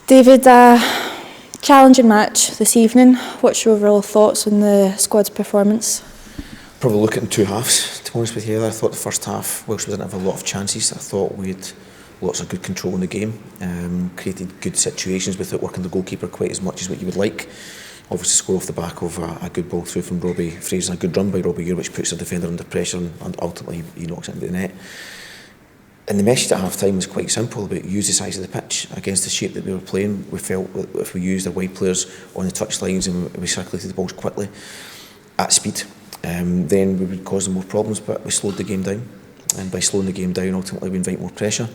David, challenging match this evening. What's your overall thoughts on the squad's performance? Probably look at it in two halves, to be honest with you. I thought the first half, whilst we didn't have a lot of chances, I thought we had lots of good control in the game, created good situations without working the goalkeeper quite as much as what you would like. Obviously score off the back of a good ball through from Robbie Fraser, a good run by Robbie Ure, which puts the defender under pressure and ultimately he knocks it into the net. And the message at half time was quite simple about use the size of the pitch against the shape that we were playing. We felt that if we used our wide players on the touch lines and we circulated the balls quickly at speed, then we would cause them more problems, but we slowed the game down. And by slowing the game down, ultimately we invite more pressure.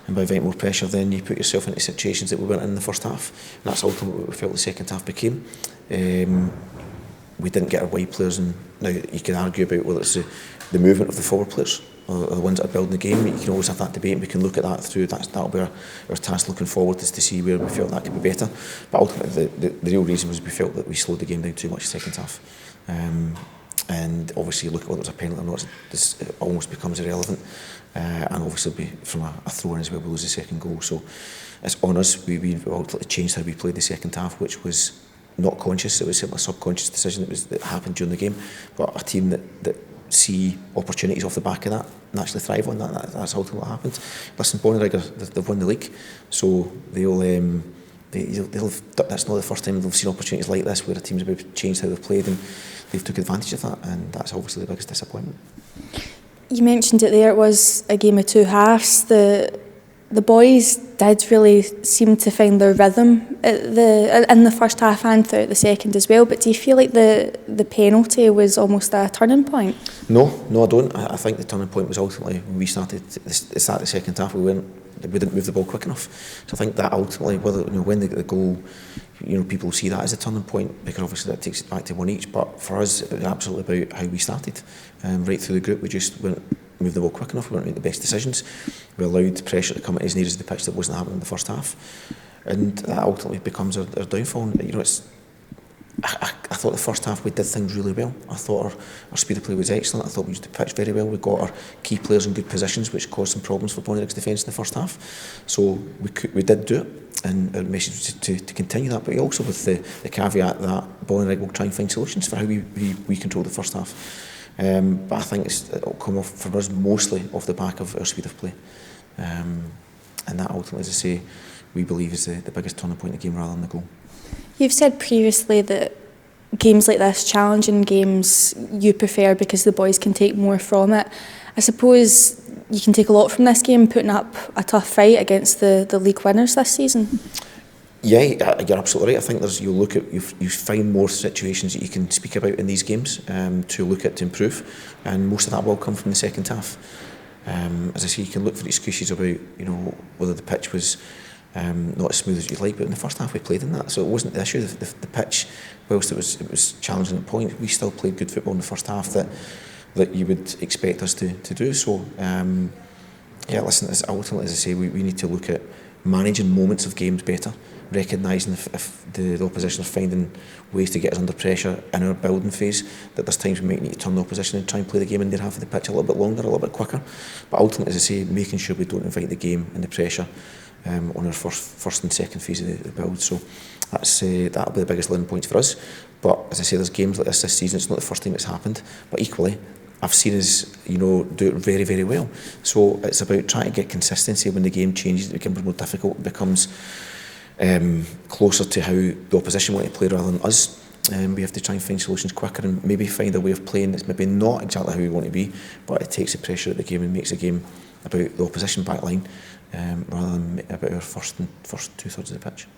And by inviting more pressure, then you put yourself into situations that we weren't in the first half. And that's ultimately what we felt the second half became. We didn't get our wide players, and now you can argue about whether it's the movement of the forward players or the ones that are building the game. You can always have that debate, and we can look at that through. That'll be our task looking forward, is to see where we felt that could be better. But ultimately, the real reason was we felt that we slowed the game down too much the second half. And obviously, look at whether it's a penalty or not, it almost becomes irrelevant. And obviously, from a throw-in as well, we lose the second goal. So it's on us. We ultimately changed how we played the second half, which was not conscious. It was simply a subconscious decision that happened during the game. But a team that see opportunities off the back of that and actually thrive on that. That's ultimately what happened. Listen, Bonnyrigg, they've won the league, so they'll that's not the first time they've seen opportunities like this where a team's about to change how they've played, and they've took advantage of that, and that's obviously the biggest disappointment. You mentioned it there, it was a game of two halves. The boys did really seem to find their rhythm in the first half and throughout the second as well, but do you feel like the penalty was almost a turning point? No, I don't. I think the turning point was ultimately when we started the second half, we didn't move the ball quick enough. So I think that ultimately, when they get the goal, people see that as a turning point, because obviously that takes it back to one each. But for us, it was absolutely about how we started. Right through the group, we just weren't move the ball quick enough. We weren't making the best decisions. We allowed pressure to come as near as the pitch that wasn't happening in the first half, and that ultimately becomes our downfall. I thought the first half we did things really well. I thought our speed of play was excellent. I thought we used the pitch very well. We got our key players in good positions, which caused some problems for Bonnyrigg's defence in the first half. So we did do it, and our message was to continue that, but also with the caveat that Bonnyrigg will try and find solutions for how we control the first half. But I think it'll come off for us mostly off the back of our speed of play, and that ultimately, as I say, we believe is the biggest turning point in the game rather than the goal. You've said previously that games like this, challenging games, you prefer because the boys can take more from it. I suppose you can take a lot from this game, putting up a tough fight against the league winners this season. Yeah, you're absolutely right. I think you find more situations that you can speak about in these games to look at to improve, and most of that will come from the second half. As I say, you can look for excuses about whether the pitch was not as smooth as you'd like, but in the first half we played in that, so it wasn't the issue. The pitch, whilst it was challenging at points, we still played good football in the first half that you would expect us to do. So yeah, listen, ultimately, as I say, we need to look at managing moments of games better, recognising if the opposition are finding ways to get us under pressure in our building phase, that there's times we might need to turn the opposition and try and play the game in their half of the pitch a little bit longer, a little bit quicker. But ultimately, as I say, making sure we don't invite the game and the pressure on our first and second phase of the build. So that'll be the biggest learning points for us. But as I say, there's games like this season. It's not the first time it's happened, but equally I've seen us do it very, very well. So it's about trying to get consistency. When the game changes, it becomes more difficult. It becomes closer to how the opposition want to play rather than us. We have to try and find solutions quicker and maybe find a way of playing that's maybe not exactly how we want to be, but it takes the pressure out of the game and makes the game about the opposition back line rather than about our first two-thirds of the pitch.